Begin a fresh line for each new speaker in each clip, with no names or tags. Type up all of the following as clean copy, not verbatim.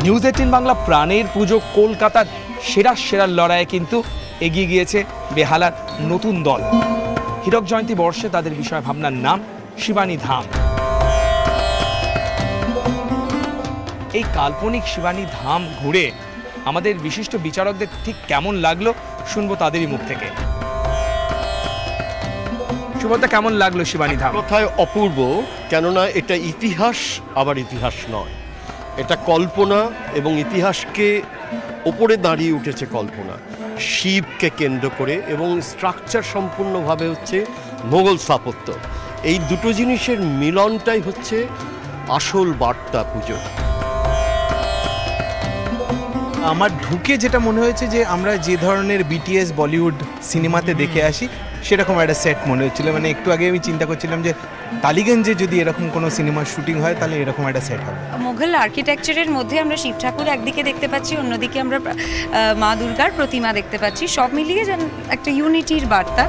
News 18 Bangla প্রাণের পুজো কলকাতার সেরার লড়াইয়ে কিন্তু এগিয়ে গিয়েছে বেহালার নতুন দল। হীরক জয়ন্তী বর্ষে তাদের বিষয় ভাবনার নাম শিবানী ধাম। এই কাল্পনিক শিবানী ধাম ঘুরে আমাদের বিশিষ্ট বিচারকদের ঠিক কেমন লাগলো শুনবো তাদেরই মুখ থেকে। সুব্রতা, কেমন লাগলো শিবানী ধাম?
কথায় অপূর্ব, কেননা এটা ইতিহাস আবার ইতিহাস নয়, এটা কল্পনা এবং ইতিহাসকে ওপরে দাঁড়িয়ে উঠেছে কল্পনা, শিবকে কেন্দ্র করে, এবং স্ট্রাকচার সম্পূর্ণভাবে হচ্ছে মোগল স্থাপত্য। এই দুটো জিনিসের মিলনটাই হচ্ছে আসল বার্তা পুজো।
আমার ঢুকে যেটা মনে হয়েছে যে আমরা যে ধরনের বিটিএস বলিউড সিনেমাতে দেখে আসি সেরকম একটা সেট মনে হচ্ছিল। মানে একটু আগে আমি চিন্তা করছিলাম যে টালিগঞ্জে যদি এরকম কোনো সিনেমার শুটিং হয় তাহলে এরকম একটা সেট হবে।
মুঘল আর্কিটেকচারের মধ্যে আমরা শিব ঠাকুর একদিকে দেখতে পাচ্ছি, অন্যদিকে আমরা মা দুর্গার প্রতিমা দেখতে পাচ্ছি, সব মিলিয়ে যেন একটা ইউনিটির বার্তা।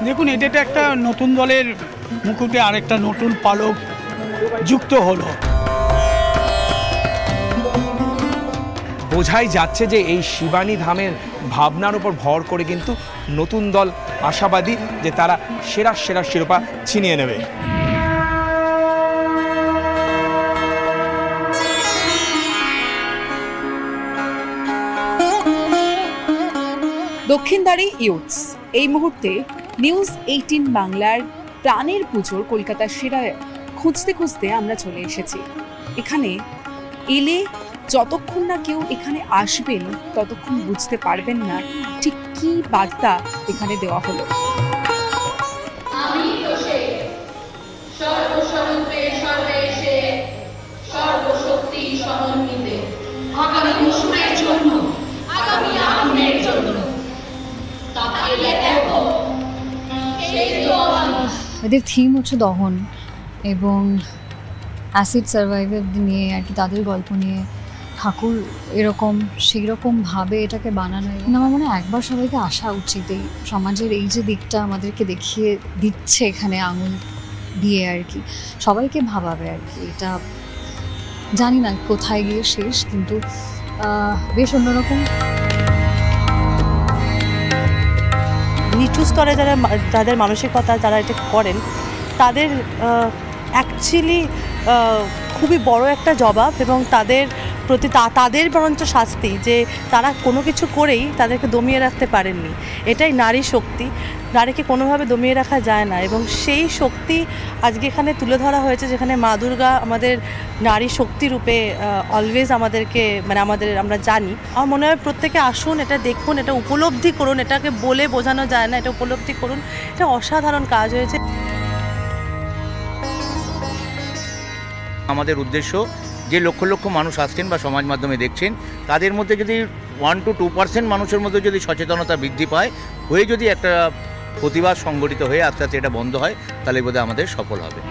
দেখুন, এটা একটা নতুন দলের মুকুটে আরেকটা নতুন পালক যুক্ত হলো।
বোঝাই যাচ্ছে যে এই শিবানী ধামের ভাবনার উপর ভর করে কিন্তু নতুন দল আশাবাদী যে তারা সেরার শিরোপা ছিনিয়ে নেবে।
দক্ষিণদ্বারে ইউথস এই মুহূর্তে নিউজ 18 বাংলার প্রাণের পুজোর কলকাতার সেরা খুঁজতে খুঁজতে আমরা চলে এসেছি। এখানে এলে যতক্ষণ না কেউ এখানে আসবেন ততক্ষণ বুঝতে পারবেন না ঠিক কি বার্তা এখানে দেওয়া হলো।
এদের থিম হচ্ছে দহন এবং অ্যাসিড সার্ভাইভার নিয়ে আর কি, তাদের গল্প নিয়ে ঠাকুর এরকম সেই রকমভাবে এটাকে বানানো। কিন্তু আমার মনে হয় একবার সবাইকে আসা উচিত। এই সমাজের এই যে দিকটা আমাদেরকে দেখিয়ে দিচ্ছে এখানে আঙুল দিয়ে আর কি, সবাইকে ভাবাবে আর কি। এটা জানি না কোথায় গিয়ে শেষ, কিন্তু বেশ অন্যরকম।
নিচু স্তরে যাদের মানসিকতা যারা এটা করেন তাদের অ্যাকচুয়ালি খুবই বড় একটা জবাব, এবং তাদের প্রতি তাদের বরঞ্চ শাস্তি যে তারা কোনো কিছু করেই তাদেরকে দমিয়ে রাখতে পারেননি। এটাই নারী শক্তি, নারীকে কোনোভাবে দমিয়ে রাখা যায় না, এবং সেই শক্তি আজকে এখানে তুলে ধরা হয়েছে, যেখানে মা দুর্গা আমাদের নারী শক্তি রূপে অলওয়েজ আমাদেরকে আমরা জানি। আমার মনে হয় প্রত্যেকে আসুন, এটা দেখুন, এটা উপলব্ধি করুন, এটাকে বলে বোঝানো যায় না, এটা উপলব্ধি করুন। এটা অসাধারণ কাজ হয়েছে।
আমাদের উদ্দেশ্য যে লক্ষ লক্ষ মানুষ আসছেন বা সমাজ মাধ্যমে দেখছেন, তাদের মধ্যে যদি 1 to 2% মানুষের মধ্যে যদি সচেতনতা বৃদ্ধি পায়, হয়ে যদি একটা প্রতিবাদ সংগঠিত হয়ে আস্তে আস্তে এটা বন্ধ হয়, তাহলে বোধহয় আমাদের সফল হবে।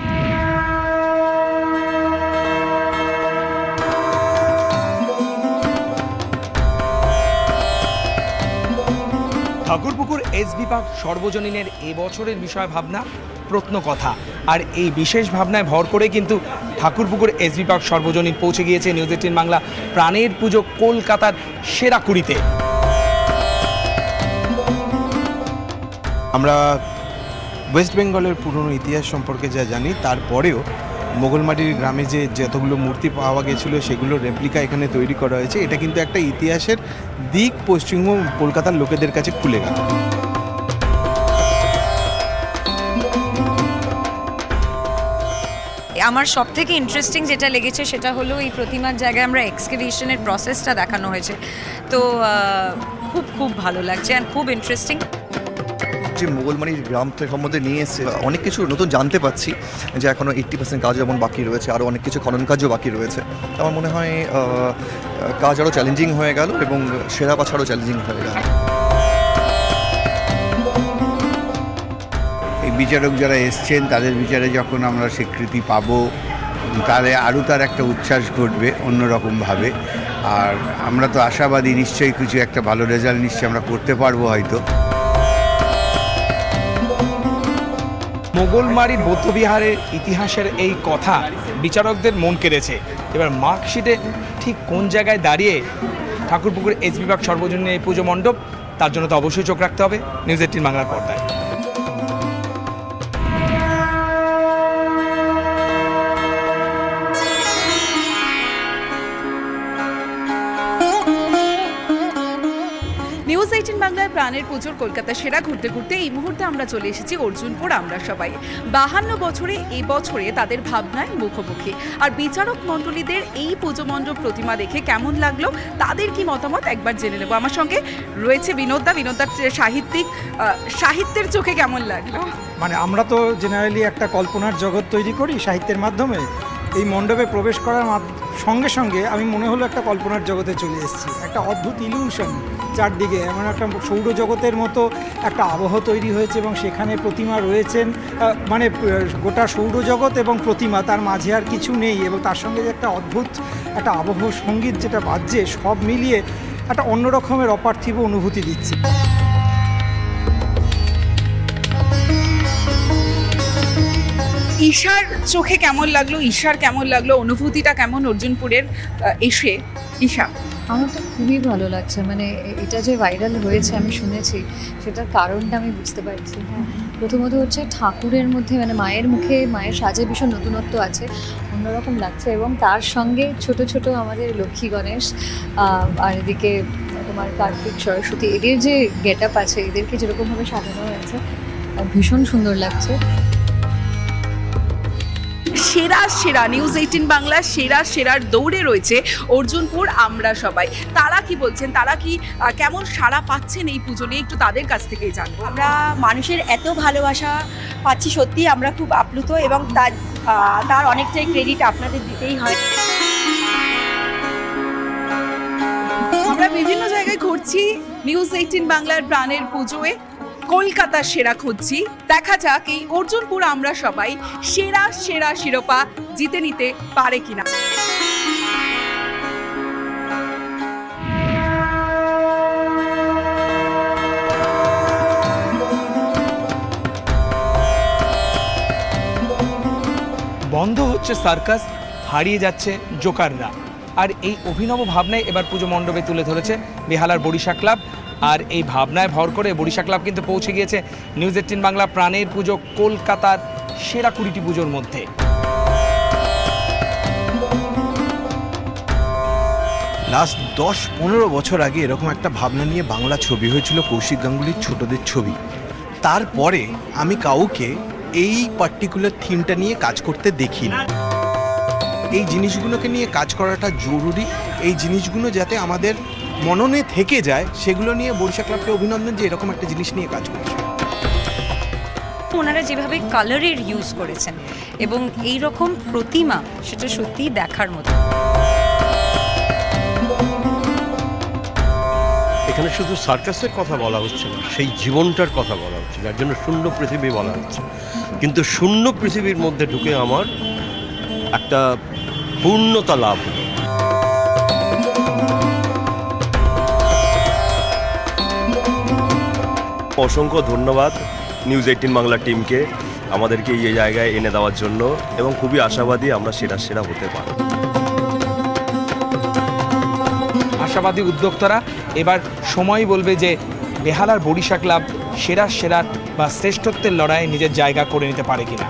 ঠাকুরপুকুর এসবি পার্ক সর্বজনীনের এবছরের বিষয় ভাবনা প্রত্নকথা। আর এই বিশেষ ভাবনায় ভর করে কিন্তু ঠাকুরপুকুর এসবি পার্ক সর্বজনীন পৌঁছে গিয়েছে নিউজ 18 বাংলা প্রাণের পুজো কলকাতার সেরা কুড়িতে।
আমরা ওয়েস্ট বেঙ্গলের পুরনো ইতিহাস সম্পর্কে যা জানি, তারপরেও মোগলমাটির গ্রামে যে যতগুলো মূর্তি পাওয়া গেছিলো সেগুলোর রেপ্লিকা এখানে তৈরি করা হয়েছে। এটা কিন্তু একটা ইতিহাসের দিক পশ্চিমবঙ্গ কলকাতার লোকেদের কাছে খুলে গেল।
আমার সব থেকে ইন্টারেস্টিং যেটা লেগেছে সেটা হলো এই প্রতিমার জায়গায় আমরা এক্সকেভেশনের প্রসেসটা দেখানো হয়েছে। তো খুব ভালো লাগছে আর খুব ইন্টারেস্টিং।
যে মোগলমারির গ্রামটা সম্বন্ধে নিয়ে এসে অনেক কিছু নতুন জানতে পারছি, যে এখনও 80% কাজ যেমন বাকি রয়েছে, আরও অনেক কিছু খনন কাজও বাকি রয়েছে। আমার মনে হয় কাজ আরও চ্যালেঞ্জিং হয়ে গেল এবং সেরা বাছারও চ্যালেঞ্জিং হয়ে গেল।
এই বিচারক যারা এসছেন তাদের বিচারে যখন আমরা স্বীকৃতি পাবো, তাহলে আরও তার একটা উচ্ছ্বাস ঘটবে অন্যরকমভাবে। আর আমরা তো আশাবাদী, নিশ্চয়ই কিছু একটা ভালো রেজাল্ট নিশ্চয়ই আমরা করতে পারবো হয়তো।
মোগলমারির বৌদ্ধবিহারের ইতিহাসের এই কথা বিচারকদের মন কেড়েছে। এবার মার্কশিটে ঠিক কোন জায়গায় দাঁড়িয়ে ঠাকুরপুকুর এসবি পার্ক সর্বজনীন এই পুজো মণ্ডপ, তার জন্য তো অবশ্যই চোখ রাখতে হবে নিউজ 18 বাংলার পর্দায়।
নিউজ 18 বাংলায় প্রাণের পুজোর কলকাতা সেরা ঘুরতে ঘুরতে এই মুহূর্তে আমরা চলে এসেছি অর্জুনপুর আমরা সবাই। 52 বছরে এবছরে তাদের ভাবনায় মুখোমুখি। আর বিচারক মণ্ডলীদের এই পুজো মণ্ডপ প্রতিমা দেখে কেমন লাগলো, তাদের কি মতামত একবার জেনে নেব। আমার সঙ্গে রয়েছে বিনোদদা। বিনোদদার সাহিত্যের চোখে কেমন লাগলো?
মানে আমরা তো জেনারেলি একটা কল্পনার জগৎ তৈরি করি সাহিত্যের মাধ্যমে। এই মণ্ডপে প্রবেশ করার সঙ্গে সঙ্গে আমি মনে হলো একটা কল্পনার জগতে চলে এসেছি। একটা অদ্ভুত ইলিউশন, চারদিকে এমন একটা সৌরজগতের মতো একটা আবহ তৈরি হয়েছে এবং সেখানে প্রতিমা রয়েছেন। মানে গোটা সৌরজগৎ এবং প্রতিমা, তার মাঝে আর কিছু নেই। এবং তার সঙ্গে যে একটা অদ্ভুত একটা আবহ সঙ্গীত যেটা বাজছে, সব মিলিয়ে একটা অন্য রকমের অপার্থিব অনুভূতি দিচ্ছে।
ঈশার চোখে কেমন লাগলো, ঈশার কেমন লাগলো, অনুভূতিটা কেমন অর্জুনপুরের এসে? ঈশা,
আমার তো খুবই ভালো লাগছে। মানে এটা যে ভাইরাল হয়েছে আমি শুনেছি, সেটার কারণটা আমি বুঝতে পারছি। প্রথমত হচ্ছে ঠাকুরের মধ্যে মানে মায়ের মুখে, মায়ের সাজে ভীষণ নতুনত্ব আছে, অন্যরকম লাগছে। এবং তার সঙ্গে ছোট ছোট আমাদের লক্ষ্মী গণেশ আর এদিকে তোমার কার্তিক সরস্বতী, এদের যে গেট আপ আছে, এদেরকে যেরকমভাবে সাজানো হয়েছে ভীষণ সুন্দর লাগছে।
সেরা নিউজ 18 বাংলা সেরার দৌড়ে রয়েছে অর্জুনপুর আমরা সবাই। তারা কি বলছেন, তারা কি কেমন সাড়া পাচ্ছেন এই পুজো নিয়ে, একটু তাদের কাছ থেকেই জানবো।
আমরা মানুষের এত ভালোবাসা পাচ্ছি, সত্যি আমরা খুব আপ্লুত এবং তার অনেকটাই ক্রেডিট আপনাদের দিতেই হয়।
আমরা বিভিন্ন জায়গায় ঘুরছি নিউজ 18 বাংলার প্রাণের পুজোয়, কলকাতার সেরা খুঁজছি। দেখা যাক এই অর্জুনপুর আমরা সবাই সেরা শিরোপা জিতে নিতে পারে কিনা।
বন্ধ হচ্ছে সার্কাস, হারিয়ে যাচ্ছে জোকাররা। আর এই অভিনব ভাবনায় এবার পুজো মণ্ডপে তুলে ধরেছে বেহালার বরিশা ক্লাব। আর এই ভাবনায় ভর করে বরিশা ক্লাব কিন্তু পৌঁছে গিয়েছে নিউজ 18 বাংলা প্রাণের পুজো কলকাতার সেরা 20টি পুজোর মধ্যে।
লাস্ট 10-15 বছর আগে এরকম একটা ভাবনা নিয়ে বাংলা ছবি হয়েছিল কৌশিক গাঙ্গুলির ছোটদের ছবি। তারপরে আমি কাউকে এই পার্টিকুলার থিমটা নিয়ে কাজ করতে দেখিনি। এই জিনিসগুলোকে নিয়ে কাজ করাটা জরুরি। এই জিনিসগুলো যাতে আমাদের মননে থেকে যায়, সেগুলো নিয়ে বরিশা ক্লাবকে অভিনন্দন যে এরকম একটা জিনিস নিয়ে কাজ করছে।
ওনারা যেভাবে কালারের ইউজ করেছেন এবং এই রকম প্রতিমা, সেটা সত্যিই দেখার মতো।
এখানে শুধু সার্কাসের কথা বলা হচ্ছে না, সেই জীবনটার কথা বলা হচ্ছে, যার জন্য শূন্য পৃথিবী বলা হচ্ছে। কিন্তু শূন্য পৃথিবীর মধ্যে ঢুকে আমার একটা পূর্ণতা লাভ হলো।
অসংখ্য ধন্যবাদ নিউজ 18 বাংলা টিমকে আমাদেরকে এই জায়গায় এনে দেওয়ার জন্য, এবং খুবই আশাবাদী আমরা সেরা হতে পারব।
আশাবাদী উদ্যোক্তারা। এবার সময় বলবে যে বেহালার বরিশা ক্লাব সেরার বা শ্রেষ্ঠত্বের লড়াইয়ে নিজের জায়গা করে নিতে পারে কিনা।